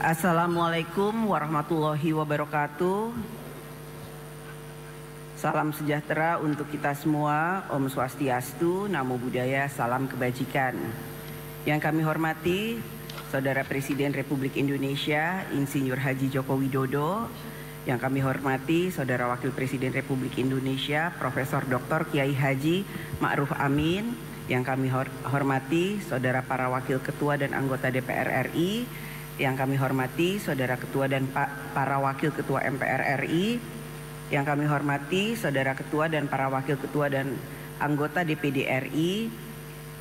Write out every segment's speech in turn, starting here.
Assalamualaikum warahmatullahi wabarakatuh. Salam sejahtera untuk kita semua. Om Swastiastu, Namo Buddhaya, salam kebajikan. Yang kami hormati Saudara Presiden Republik Indonesia Insinyur Haji Joko Widodo. Yang kami hormati Saudara Wakil Presiden Republik Indonesia Profesor Dr. Kiai Haji Ma'ruf Amin. Yang kami hormati Saudara para Wakil Ketua dan Anggota DPR RI. Yang kami hormati Saudara Ketua dan para Wakil Ketua MPR RI. Yang kami hormati Saudara Ketua dan para Wakil Ketua dan Anggota DPD RI.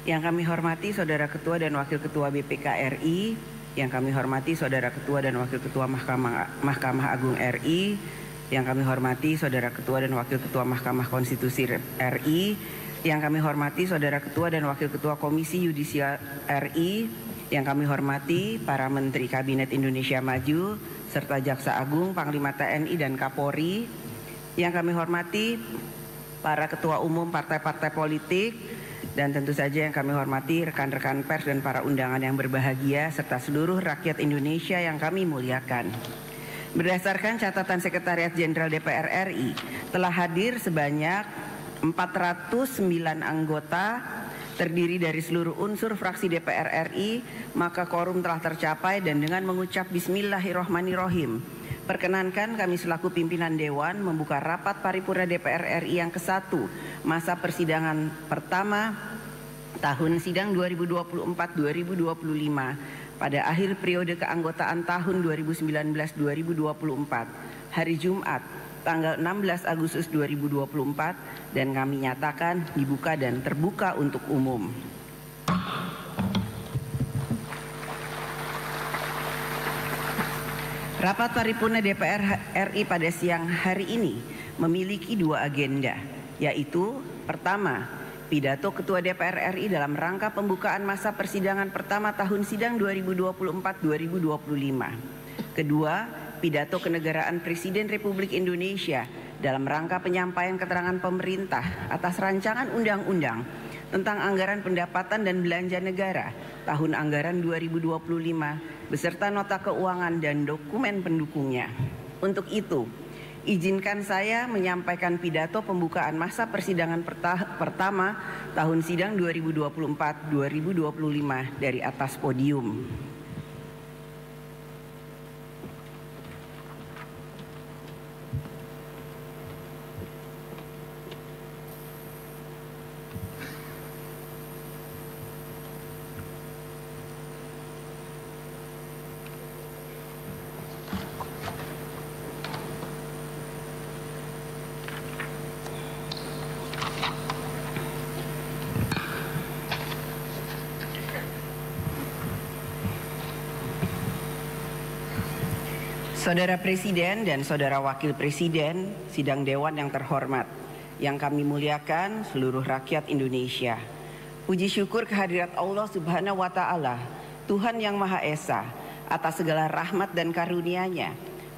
Yang kami hormati Saudara Ketua dan Wakil Ketua BPK RI. Yang kami hormati Saudara Ketua dan Wakil Ketua Mahkamah Agung RI. Yang kami hormati Saudara Ketua dan Wakil Ketua Mahkamah Konstitusi RI. Yang kami hormati Saudara Ketua dan Wakil Ketua Komisi Yudisial RI. Yang kami hormati para Menteri Kabinet Indonesia Maju serta Jaksa Agung, Panglima TNI dan Kapolri. Yang kami hormati para Ketua Umum partai-partai politik. Dan tentu saja yang kami hormati rekan-rekan pers dan para undangan yang berbahagia serta seluruh rakyat Indonesia yang kami muliakan. Berdasarkan catatan Sekretariat Jenderal DPR RI, telah hadir sebanyak 409 anggota terdiri dari seluruh unsur fraksi DPR RI, maka quorum telah tercapai. Dan dengan mengucap Bismillahirrohmanirrohim, perkenankan kami selaku pimpinan Dewan membuka rapat paripurna DPR RI yang ke-1 masa persidangan pertama tahun sidang 2024-2025 pada akhir periode keanggotaan tahun 2019-2024 hari Jumat tanggal 16 Agustus 2024 dan kami nyatakan dibuka dan terbuka untuk umum. Rapat paripurna DPR RI pada siang hari ini memiliki dua agenda, yaitu pertama, pidato Ketua DPR RI dalam rangka pembukaan masa persidangan pertama tahun sidang 2024-2025. Kedua, pidato kenegaraan Presiden Republik Indonesia dalam rangka penyampaian keterangan pemerintah atas rancangan undang-undang tentang anggaran pendapatan dan belanja negara tahun anggaran 2025 beserta nota keuangan dan dokumen pendukungnya. Untuk itu, izinkan saya menyampaikan pidato pembukaan masa persidangan pertama tahun sidang 2024-2025 dari atas podium. Saudara Presiden dan Saudara Wakil Presiden, sidang Dewan yang terhormat, yang kami muliakan seluruh rakyat Indonesia. Puji syukur kehadirat Allah Subhanahu wa Ta'ala, Tuhan yang Maha Esa, atas segala rahmat dan karunia-Nya.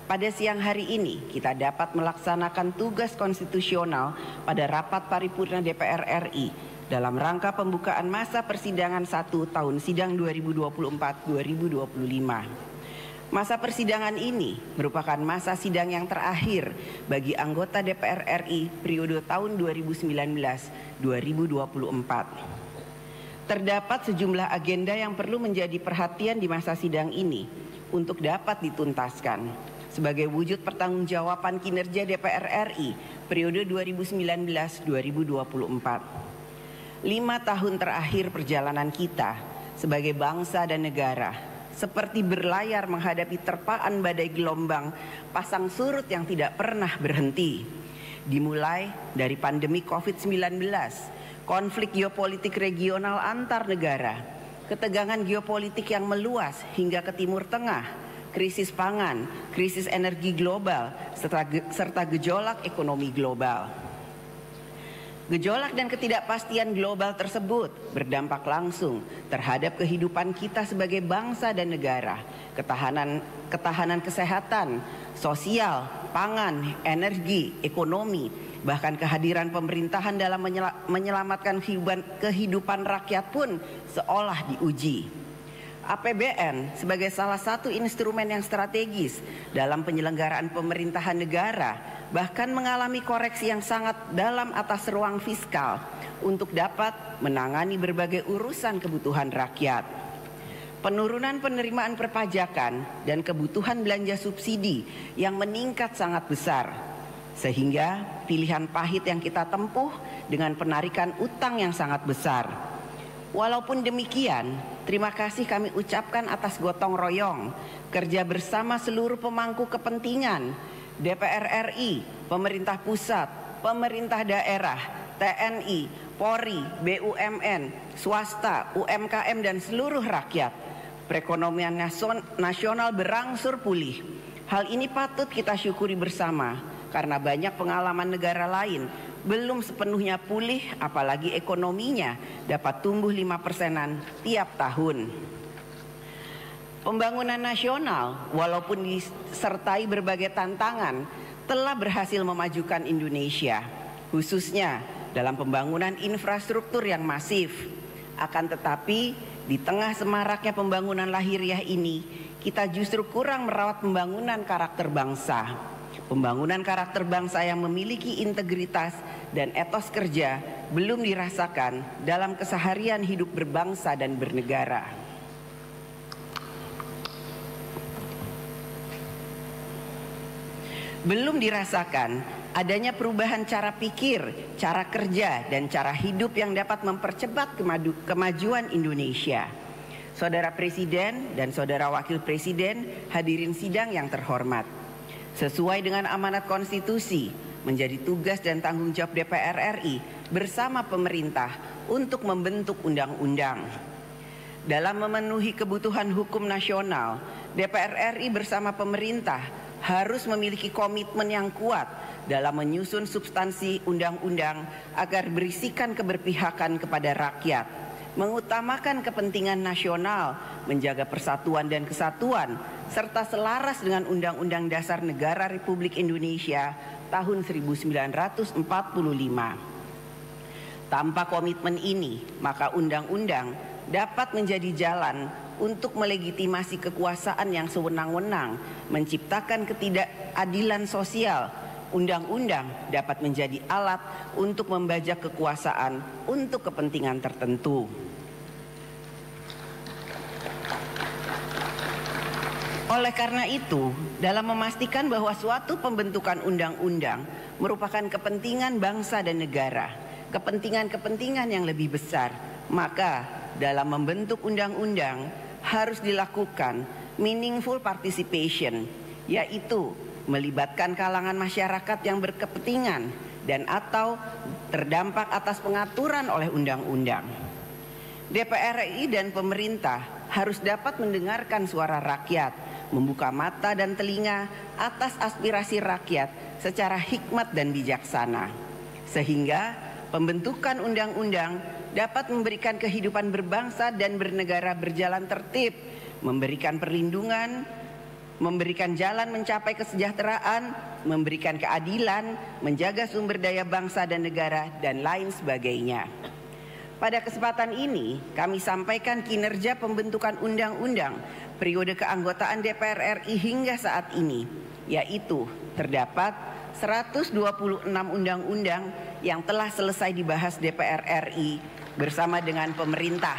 Pada siang hari ini kita dapat melaksanakan tugas konstitusional pada rapat paripurna DPR RI dalam rangka pembukaan masa persidangan 1 tahun sidang 2024-2025. Masa persidangan ini merupakan masa sidang yang terakhir bagi anggota DPR RI periode tahun 2019-2024. Terdapat sejumlah agenda yang perlu menjadi perhatian di masa sidang ini untuk dapat dituntaskan sebagai wujud pertanggungjawaban kinerja DPR RI periode 2019-2024. 5 tahun terakhir perjalanan kita sebagai bangsa dan negara seperti berlayar menghadapi terpaan badai gelombang pasang surut yang tidak pernah berhenti. Dimulai dari pandemi COVID-19, konflik geopolitik regional antar negara, ketegangan geopolitik yang meluas hingga ke Timur Tengah, krisis pangan, krisis energi global, serta gejolak ekonomi global. Gejolak dan ketidakpastian global tersebut berdampak langsung terhadap kehidupan kita sebagai bangsa dan negara, ketahanan kesehatan, sosial, pangan, energi, ekonomi, bahkan kehadiran pemerintahan dalam menyelamatkan kehidupan rakyat pun seolah diuji. APBN sebagai salah satu instrumen yang strategis dalam penyelenggaraan pemerintahan negara bahkan mengalami koreksi yang sangat dalam atas ruang fiskal untuk dapat menangani berbagai urusan kebutuhan rakyat. Penurunan penerimaan perpajakan dan kebutuhan belanja subsidi yang meningkat sangat besar, sehingga pilihan pahit yang kita tempuh dengan penarikan utang yang sangat besar. Walaupun demikian, terima kasih kami ucapkan atas gotong royong, kerja bersama seluruh pemangku kepentingan, DPR RI, pemerintah pusat, pemerintah daerah, TNI, Polri, BUMN, swasta, UMKM dan seluruh rakyat. Perekonomian nasional berangsur pulih. Hal ini patut kita syukuri bersama karena banyak pengalaman negara lain belum sepenuhnya pulih, apalagi ekonominya dapat tumbuh 5%-an tiap tahun. Pembangunan nasional walaupun disertai berbagai tantangan telah berhasil memajukan Indonesia, khususnya dalam pembangunan infrastruktur yang masif. Akan tetapi di tengah semaraknya pembangunan lahiriah ini, kita justru kurang merawat pembangunan karakter bangsa. Pembangunan karakter bangsa yang memiliki integritas dan etos kerja belum dirasakan dalam keseharian hidup berbangsa dan bernegara. Belum dirasakan adanya perubahan cara pikir, cara kerja, dan cara hidup yang dapat mempercepat kemajuan Indonesia. Saudara Presiden dan Saudara Wakil Presiden, hadirin sidang yang terhormat. Sesuai dengan amanat konstitusi, menjadi tugas dan tanggung jawab DPR RI bersama pemerintah untuk membentuk undang-undang. Dalam memenuhi kebutuhan hukum nasional, DPR RI bersama pemerintah harus memiliki komitmen yang kuat dalam menyusun substansi undang-undang agar berisikan keberpihakan kepada rakyat, mengutamakan kepentingan nasional, menjaga persatuan dan kesatuan, serta selaras dengan Undang-Undang Dasar Negara Republik Indonesia tahun 1945. Tanpa komitmen ini, maka undang-undang dapat menjadi jalan untuk melegitimasi kekuasaan yang sewenang-wenang, menciptakan ketidakadilan sosial. Undang-undang dapat menjadi alat untuk membajak kekuasaan untuk kepentingan tertentu. Oleh karena itu, dalam memastikan bahwa suatu pembentukan undang-undang merupakan kepentingan bangsa dan negara, kepentingan-kepentingan yang lebih besar, maka dalam membentuk undang-undang harus dilakukan meaningful participation, yaitu melibatkan kalangan masyarakat yang berkepentingan dan atau terdampak atas pengaturan oleh undang-undang. DPR RI dan pemerintah harus dapat mendengarkan suara rakyat, membuka mata dan telinga atas aspirasi rakyat secara hikmat dan bijaksana, sehingga pembentukan undang-undang dapat memberikan kehidupan berbangsa dan bernegara berjalan tertib, memberikan perlindungan, memberikan jalan mencapai kesejahteraan, memberikan keadilan, menjaga sumber daya bangsa dan negara, dan lain sebagainya. Pada kesempatan ini, kami sampaikan kinerja pembentukan undang-undang periode keanggotaan DPR RI hingga saat ini, yaitu terdapat 126 undang-undang yang telah selesai dibahas DPR RI bersama dengan pemerintah.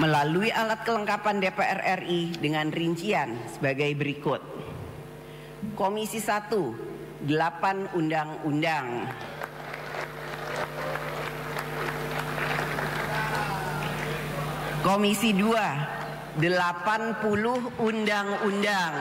Melalui alat kelengkapan DPR RI dengan rincian sebagai berikut. Komisi 1, 8 undang-undang. Komisi 2, 80 undang-undang.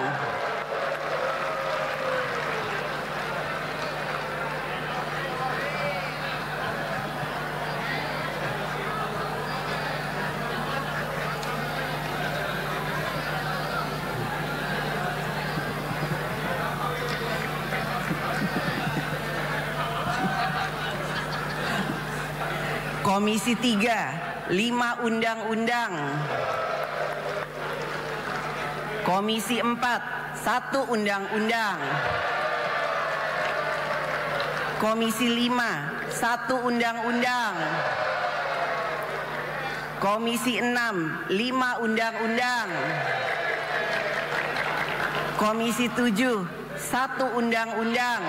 Komisi 3, 5 undang-undang. Komisi 4, 1 undang-undang. Komisi 5, 1 undang-undang. Komisi 6, 5 undang-undang. Komisi 7, 1 undang-undang.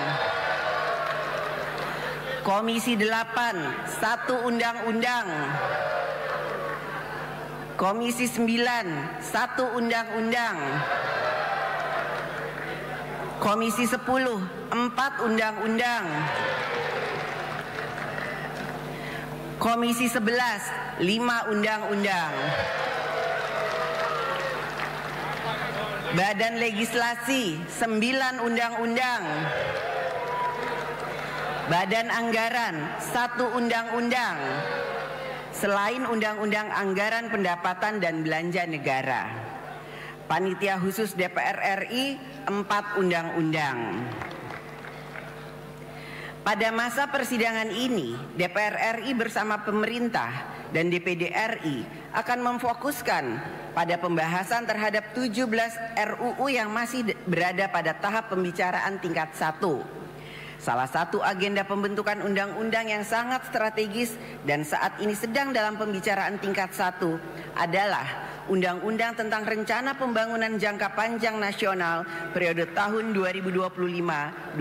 Komisi 8, 1 undang-undang. Komisi 9, 1 undang-undang. Komisi 10, 4 undang-undang. Komisi 11, 5 undang-undang. Badan Legislasi, 9 undang-undang. Badan Anggaran, 1 undang-undang. Selain Undang-Undang Anggaran Pendapatan dan Belanja Negara. Panitia Khusus DPR RI, 4 undang-undang. Pada masa persidangan ini, DPR RI bersama pemerintah dan DPD RI akan memfokuskan pada pembahasan terhadap 17 RUU yang masih berada pada tahap pembicaraan tingkat 1. Salah satu agenda pembentukan undang-undang yang sangat strategis dan saat ini sedang dalam pembicaraan tingkat 1 adalah Undang-Undang tentang Rencana Pembangunan Jangka Panjang Nasional periode tahun 2025-2045.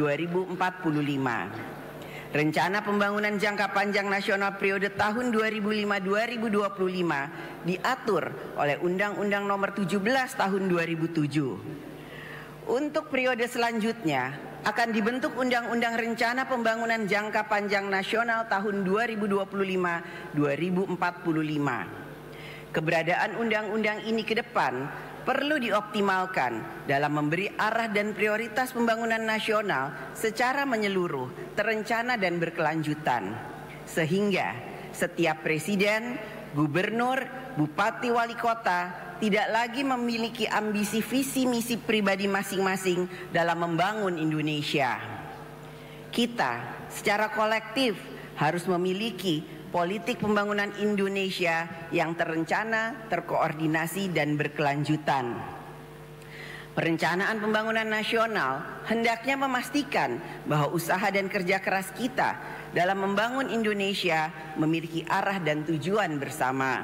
Rencana Pembangunan Jangka Panjang Nasional periode tahun 2005-2025 diatur oleh Undang-Undang Nomor 17 Tahun 2007. Untuk periode selanjutnya akan dibentuk Undang-Undang Rencana Pembangunan Jangka Panjang Nasional tahun 2025-2045. Keberadaan undang-undang ini ke depan perlu dioptimalkan dalam memberi arah dan prioritas pembangunan nasional secara menyeluruh, terencana dan berkelanjutan. Sehingga setiap presiden, gubernur, bupati, wali kota tidak lagi memiliki ambisi visi misi pribadi masing-masing dalam membangun Indonesia. Kita secara kolektif harus memiliki politik pembangunan Indonesia yang terencana, terkoordinasi dan berkelanjutan. Perencanaan pembangunan nasional hendaknya memastikan bahwa usaha dan kerja keras kita dalam membangun Indonesia memiliki arah dan tujuan bersama.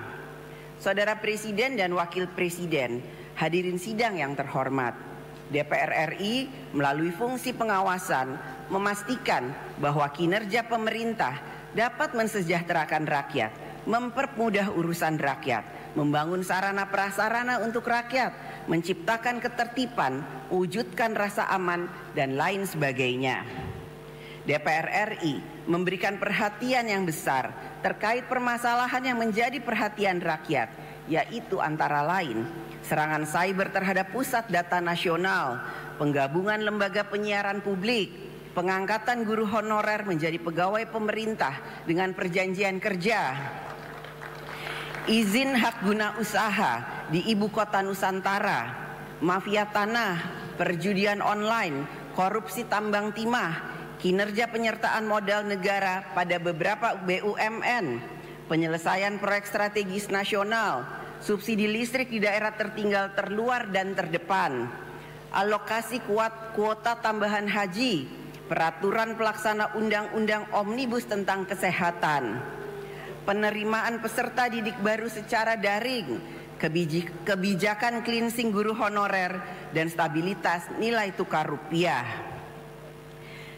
Saudara Presiden dan Wakil Presiden, hadirin sidang yang terhormat, DPR RI melalui fungsi pengawasan memastikan bahwa kinerja pemerintah dapat mensejahterakan rakyat, mempermudah urusan rakyat, membangun sarana prasarana untuk rakyat, menciptakan ketertiban, wujudkan rasa aman, dan lain sebagainya. DPR RI memberikan perhatian yang besar terkait permasalahan yang menjadi perhatian rakyat, yaitu antara lain serangan cyber terhadap pusat data nasional, penggabungan lembaga penyiaran publik, pengangkatan guru honorer menjadi pegawai pemerintah dengan perjanjian kerja, izin hak guna usaha di ibu kota Nusantara, mafia tanah, perjudian online, korupsi tambang timah, kinerja penyertaan modal negara pada beberapa BUMN, penyelesaian proyek strategis nasional, subsidi listrik di daerah tertinggal, terluar dan terdepan, alokasi kuota tambahan haji, peraturan pelaksana undang-undang omnibus tentang kesehatan, penerimaan peserta didik baru secara daring, kebijakan cleansing guru honorer, dan stabilitas nilai tukar rupiah.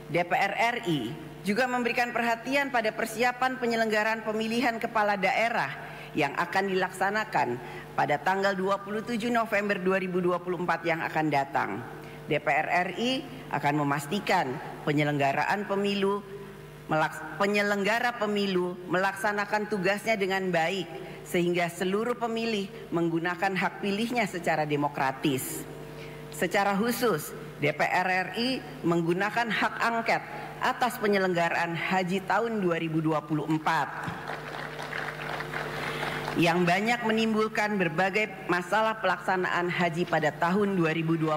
DPR RI juga memberikan perhatian pada persiapan penyelenggaraan pemilihan kepala daerah yang akan dilaksanakan pada tanggal 27 November 2024 yang akan datang. DPR RI akan memastikan penyelenggara pemilu melaksanakan tugasnya dengan baik sehingga seluruh pemilih menggunakan hak pilihnya secara demokratis. Secara khusus, DPR RI menggunakan hak angket atas penyelenggaraan haji tahun 2024 yang banyak menimbulkan berbagai masalah pelaksanaan haji pada tahun 2024.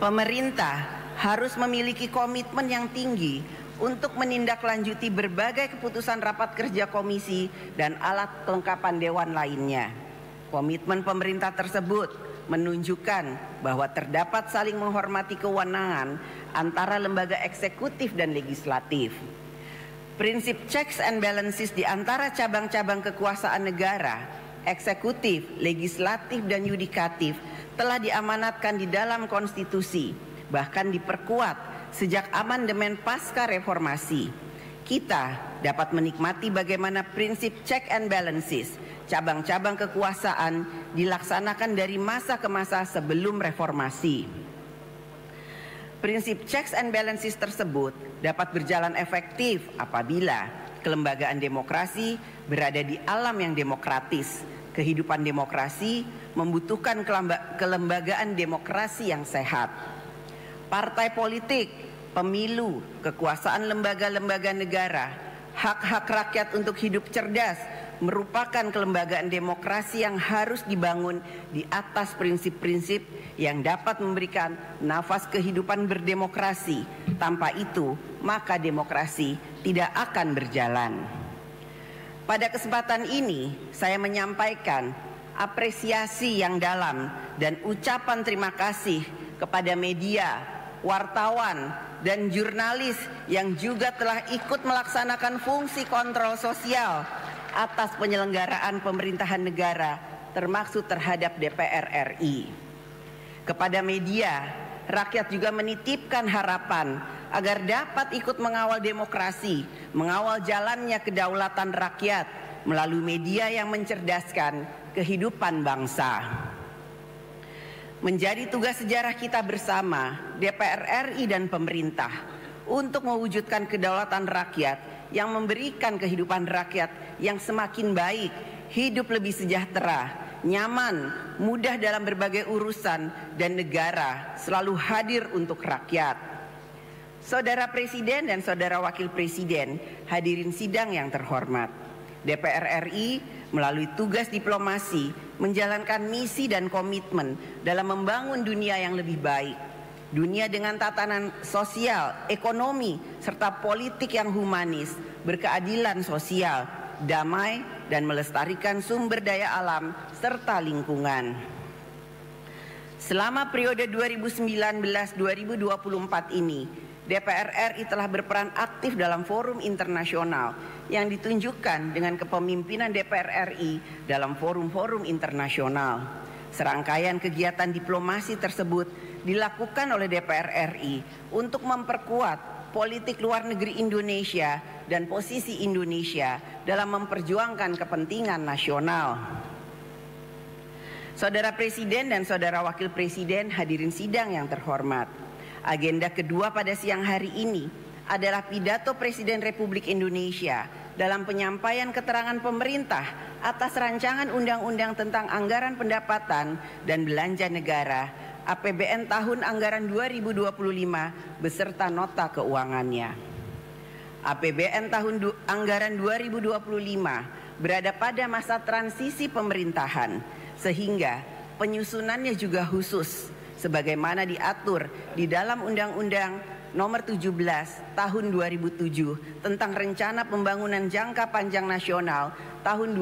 Pemerintah harus memiliki komitmen yang tinggi untuk menindaklanjuti berbagai keputusan rapat kerja komisi dan alat kelengkapan dewan lainnya. Komitmen pemerintah tersebut menunjukkan bahwa terdapat saling menghormati kewenangan antara lembaga eksekutif dan legislatif. Prinsip checks and balances di antara cabang-cabang kekuasaan negara, eksekutif, legislatif, dan yudikatif telah diamanatkan di dalam konstitusi, bahkan diperkuat sejak amandemen pasca reformasi. Kita dapat menikmati bagaimana prinsip check and balances cabang-cabang kekuasaan dilaksanakan dari masa ke masa sebelum reformasi. Prinsip checks and balances tersebut dapat berjalan efektif apabila kelembagaan demokrasi berada di alam yang demokratis. Kehidupan demokrasi membutuhkan kelembagaan demokrasi yang sehat. Partai politik, pemilu, kekuasaan lembaga-lembaga negara, hak-hak rakyat untuk hidup cerdas merupakan kelembagaan demokrasi yang harus dibangun di atas prinsip-prinsip yang dapat memberikan nafas kehidupan berdemokrasi. Tanpa itu, maka demokrasi tidak akan berjalan. Pada kesempatan ini, saya menyampaikan apresiasi yang dalam dan ucapan terima kasih kepada media, wartawan, dan jurnalis yang juga telah ikut melaksanakan fungsi kontrol sosial atas penyelenggaraan pemerintahan negara, termasuk terhadap DPR RI. Kepada media, rakyat juga menitipkan harapan agar dapat ikut mengawal demokrasi, mengawal jalannya kedaulatan rakyat melalui media yang mencerdaskan kehidupan bangsa. Menjadi tugas sejarah kita bersama, DPR RI dan pemerintah, untuk mewujudkan kedaulatan rakyat yang memberikan kehidupan rakyat yang semakin baik, hidup lebih sejahtera, nyaman, mudah dalam berbagai urusan, dan negara selalu hadir untuk rakyat. Saudara Presiden dan Saudara Wakil Presiden, hadirin sidang yang terhormat, DPR RI melalui tugas diplomasi menjalankan misi dan komitmen dalam membangun dunia yang lebih baik. Dunia dengan tatanan sosial, ekonomi, serta politik yang humanis, berkeadilan sosial, damai, dan melestarikan sumber daya alam serta lingkungan. Selama periode 2019-2024 ini, DPR RI telah berperan aktif dalam forum internasional yang ditunjukkan dengan kepemimpinan DPR RI dalam forum-forum internasional. Serangkaian kegiatan diplomasi tersebut dilakukan oleh DPR RI untuk memperkuat politik luar negeri Indonesia dan posisi Indonesia dalam memperjuangkan kepentingan nasional. Saudara Presiden dan Saudara Wakil Presiden, hadirin sidang yang terhormat, agenda kedua pada siang hari ini adalah pidato Presiden Republik Indonesia dalam penyampaian keterangan pemerintah atas rancangan undang-undang tentang anggaran pendapatan dan belanja negara APBN tahun anggaran 2025 beserta nota keuangannya. APBN tahun anggaran 2025 berada pada masa transisi pemerintahan, sehingga penyusunannya juga khusus sebagaimana diatur di dalam Undang-Undang Nomor 17 Tahun 2007 tentang Rencana Pembangunan Jangka Panjang Nasional tahun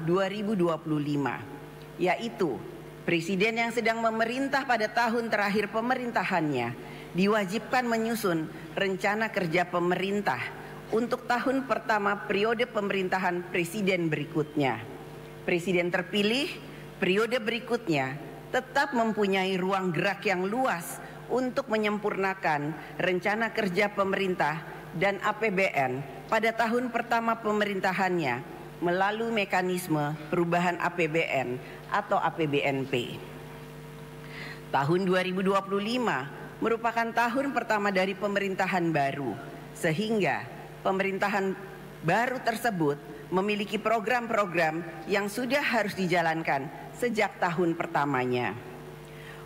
2005-2025, yaitu Presiden yang sedang memerintah pada tahun terakhir pemerintahannya diwajibkan menyusun rencana kerja pemerintah untuk tahun pertama periode pemerintahan presiden berikutnya. Presiden terpilih periode berikutnya tetap mempunyai ruang gerak yang luas untuk menyempurnakan rencana kerja pemerintah dan APBN pada tahun pertama pemerintahannya melalui mekanisme perubahan APBN atau APBNP. Tahun 2025 merupakan tahun pertama dari pemerintahan baru, sehingga pemerintahan baru tersebut memiliki program-program yang sudah harus dijalankan sejak tahun pertamanya.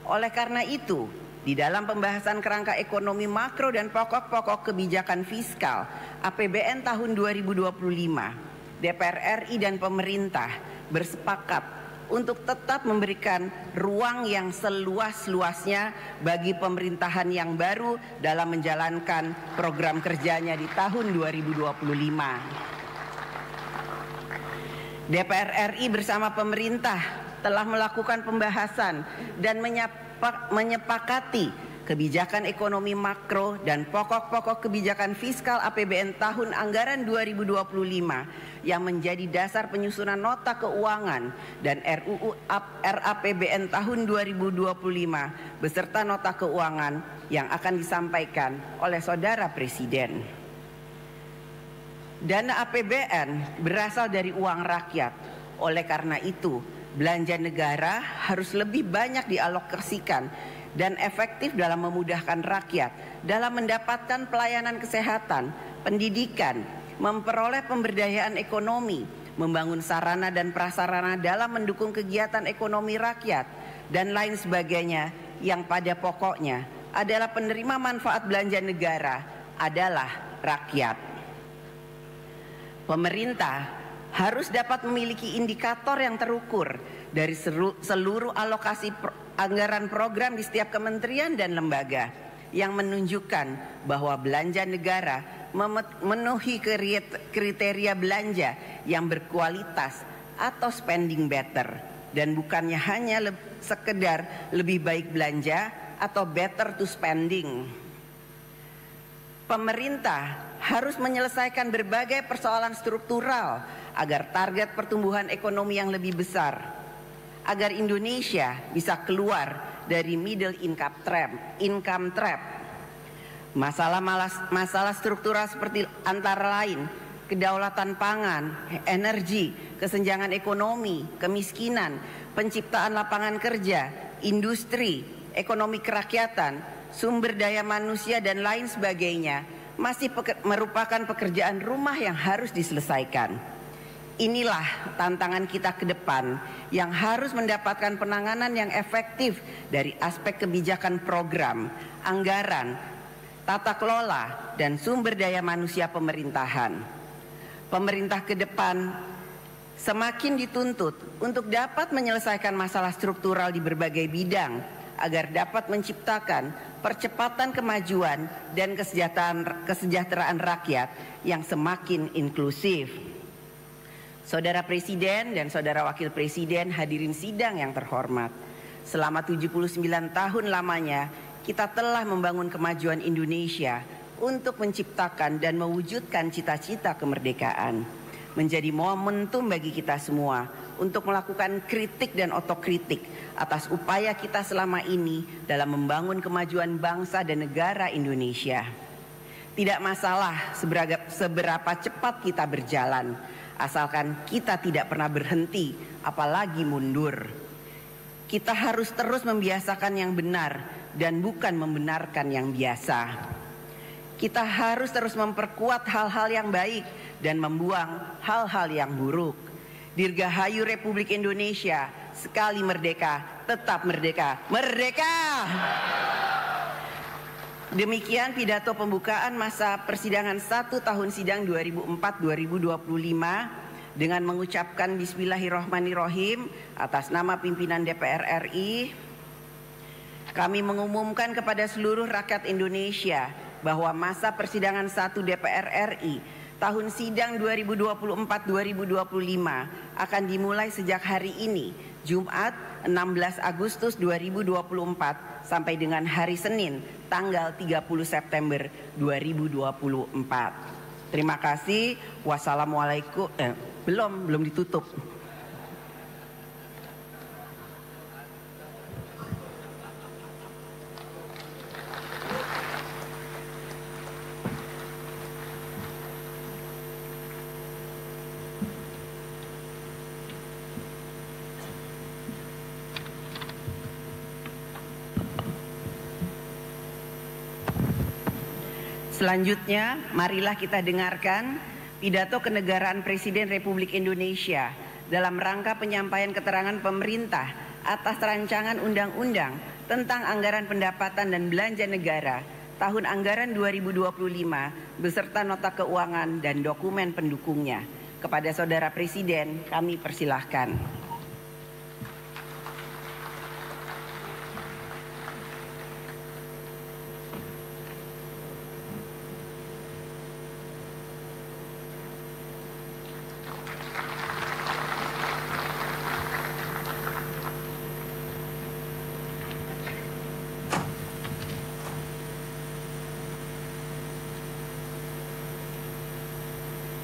Oleh karena itu, di dalam pembahasan kerangka ekonomi makro dan pokok-pokok kebijakan fiskal APBN tahun 2025, DPR RI dan pemerintah bersepakat untuk tetap memberikan ruang yang seluas-luasnya bagi pemerintahan yang baru dalam menjalankan program kerjanya di tahun 2025. DPR RI bersama pemerintah telah melakukan pembahasan dan menyepakati kebijakan ekonomi makro, dan pokok-pokok kebijakan fiskal APBN tahun anggaran 2025 yang menjadi dasar penyusunan nota keuangan dan RUU RAPBN tahun 2025 beserta nota keuangan yang akan disampaikan oleh Saudara Presiden. Dana APBN berasal dari uang rakyat. Oleh karena itu, belanja negara harus lebih banyak dialokasikan dan efektif dalam memudahkan rakyat dalam mendapatkan pelayanan kesehatan, pendidikan, memperoleh pemberdayaan ekonomi, membangun sarana dan prasarana dalam mendukung kegiatan ekonomi rakyat, dan lain sebagainya yang pada pokoknya adalah penerima manfaat belanja negara adalah rakyat. Pemerintah harus dapat memiliki indikator yang terukur dari seluruh alokasi anggaran program di setiap kementerian dan lembaga yang menunjukkan bahwa belanja negara memenuhi kriteria belanja yang berkualitas atau spending better dan bukannya hanya sekedar lebih baik belanja atau better to spending. Pemerintah harus menyelesaikan berbagai persoalan struktural agar target pertumbuhan ekonomi yang lebih besar, agar Indonesia bisa keluar dari middle income trap. Masalah struktural seperti antara lain kedaulatan pangan, energi, kesenjangan ekonomi, kemiskinan, penciptaan lapangan kerja, industri, ekonomi kerakyatan, sumber daya manusia dan lain sebagainya masih merupakan pekerjaan rumah yang harus diselesaikan. Inilah tantangan kita ke depan yang harus mendapatkan penanganan yang efektif dari aspek kebijakan program, anggaran, tata kelola, dan sumber daya manusia pemerintahan. Pemerintah ke depan semakin dituntut untuk dapat menyelesaikan masalah struktural di berbagai bidang agar dapat menciptakan percepatan kemajuan dan kesejahteraan rakyat yang semakin inklusif. Saudara Presiden dan Saudara Wakil Presiden, hadirin sidang yang terhormat, selama 79 tahun lamanya kita telah membangun kemajuan Indonesia untuk menciptakan dan mewujudkan cita-cita kemerdekaan. Menjadi momentum bagi kita semua untuk melakukan kritik dan otokritik atas upaya kita selama ini dalam membangun kemajuan bangsa dan negara Indonesia. Tidak masalah seberapa cepat kita berjalan, asalkan kita tidak pernah berhenti, apalagi mundur. Kita harus terus membiasakan yang benar dan bukan membenarkan yang biasa. Kita harus terus memperkuat hal-hal yang baik dan membuang hal-hal yang buruk. Dirgahayu Republik Indonesia, sekali merdeka, tetap merdeka. Merdeka! Demikian pidato pembukaan masa persidangan 1 tahun sidang 2004-2025 dengan mengucapkan Bismillahirrahmanirrahim atas nama pimpinan DPR RI. Kami mengumumkan kepada seluruh rakyat Indonesia bahwa masa persidangan 1 DPR RI tahun sidang 2024-2025 akan dimulai sejak hari ini, Jumat 16 Agustus 2024 sampai dengan hari Senin tanggal 30 September 2024. Terima kasih. Wassalamualaikum. Belum ditutup. Selanjutnya, marilah kita dengarkan pidato kenegaraan Presiden Republik Indonesia dalam rangka penyampaian keterangan pemerintah atas rancangan undang-undang tentang anggaran pendapatan dan belanja negara tahun anggaran 2025 beserta nota keuangan dan dokumen pendukungnya. Kepada Saudara Presiden, kami persilahkan.